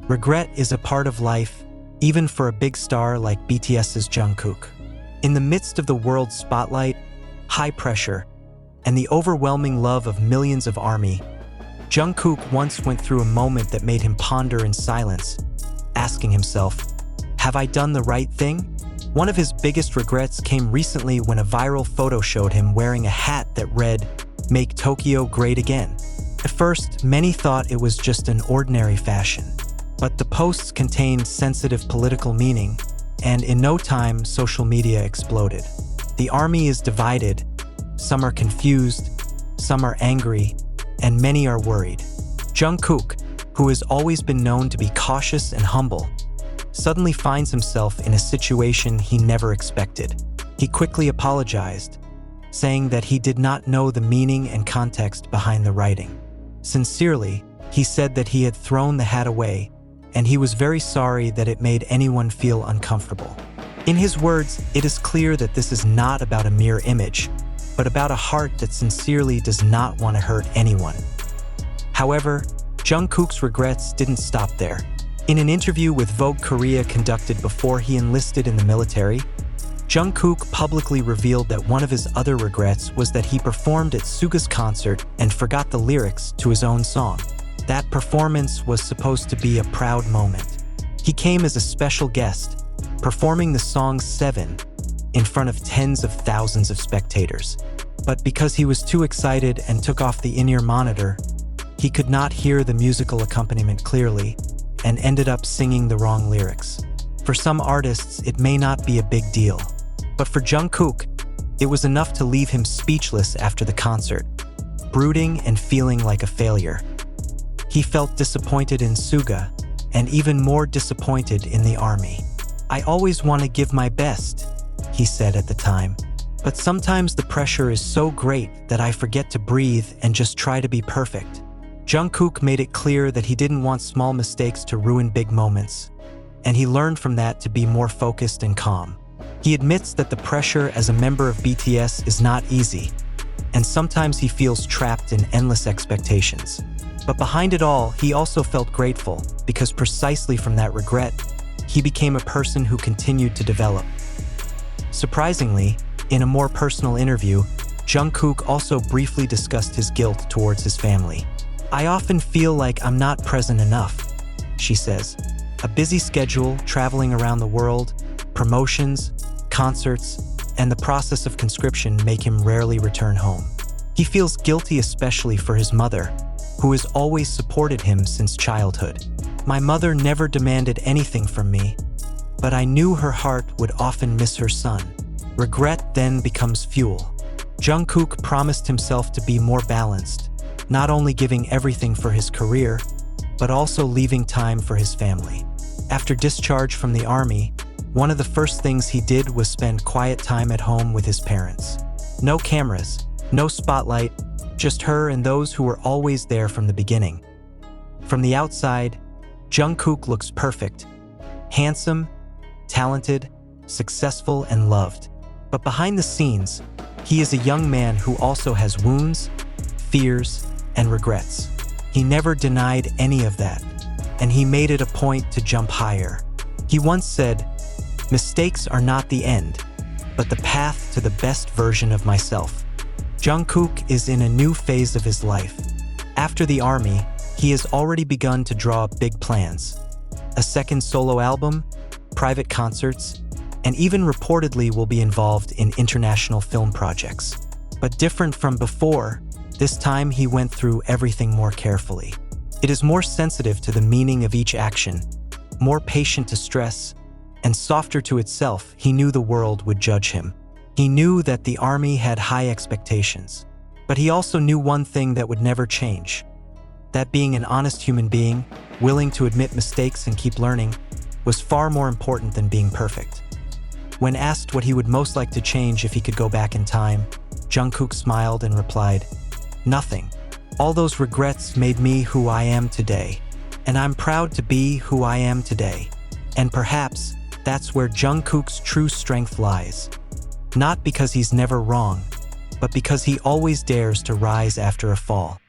Regret is a part of life, even for a big star like BTS's Jungkook. In the midst of the world's spotlight, high pressure, and the overwhelming love of millions of ARMY, Jungkook once went through a moment that made him ponder in silence, asking himself, "Have I done the right thing?" One of his biggest regrets came recently when a viral photo showed him wearing a hat that read, "Make Tokyo Great Again." At first, many thought it was just an ordinary fashion. But the posts contained sensitive political meaning, and in no time, social media exploded. The ARMY is divided. Some are confused, some are angry, and many are worried. Jungkook, who has always been known to be cautious and humble, suddenly finds himself in a situation he never expected. He quickly apologized, saying that he did not know the meaning and context behind the writing. Sincerely, he said that he had thrown the hat away, and he was very sorry that it made anyone feel uncomfortable. In his words, it is clear that this is not about a mere image, but about a heart that sincerely does not want to hurt anyone. However, Jungkook's regrets didn't stop there. In an interview with Vogue Korea conducted before he enlisted in the military, Jungkook publicly revealed that one of his other regrets was that he performed at Suga's concert and forgot the lyrics to his own song. That performance was supposed to be a proud moment. He came as a special guest, performing the song 7 in front of tens of thousands of spectators. But because he was too excited and took off the in-ear monitor, he could not hear the musical accompaniment clearly and ended up singing the wrong lyrics. For some artists, it may not be a big deal, but for Jungkook, it was enough to leave him speechless after the concert, brooding and feeling like a failure. He felt disappointed in Suga, and even more disappointed in the ARMY. "I always want to give my best," he said at the time. "But sometimes the pressure is so great that I forget to breathe and just try to be perfect." Jungkook made it clear that he didn't want small mistakes to ruin big moments, and he learned from that to be more focused and calm. He admits that the pressure as a member of BTS is not easy, and sometimes he feels trapped in endless expectations. But behind it all, he also felt grateful, because precisely from that regret, he became a person who continued to develop. Surprisingly, in a more personal interview, Jungkook also briefly discussed his guilt towards his family. "I often feel like I'm not present enough," she says. A busy schedule, traveling around the world, promotions, concerts, and the process of conscription make him rarely return home. He feels guilty especially for his mother, who has always supported him since childhood. "My mother never demanded anything from me, but I knew her heart would often miss her son." Regret then becomes fuel. Jungkook promised himself to be more balanced, not only giving everything for his career, but also leaving time for his family. After discharge from the ARMY, one of the first things he did was spend quiet time at home with his parents. No cameras, no spotlight, just her and those who were always there from the beginning. From the outside, Jungkook looks perfect, handsome, talented, successful, and loved. But behind the scenes, he is a young man who also has wounds, fears, and regrets. He never denied any of that, and he made it a point to jump higher. He once said, "Mistakes are not the end, but the path to the best version of myself." Jungkook is in a new phase of his life. After the ARMY, he has already begun to draw up big plans. A second solo album, private concerts, and even reportedly will be involved in international film projects. But different from before, this time he went through everything more carefully. It is more sensitive to the meaning of each action, more patient to stress, and softer to itself. He knew the world would judge him. He knew that the ARMY had high expectations, but he also knew one thing that would never change, that being an honest human being, willing to admit mistakes and keep learning, was far more important than being perfect. When asked what he would most like to change if he could go back in time, Jungkook smiled and replied, "Nothing. All those regrets made me who I am today, and I'm proud to be who I am today." And perhaps that's where Jungkook's true strength lies. Not because he's never wrong, but because he always dares to rise after a fall.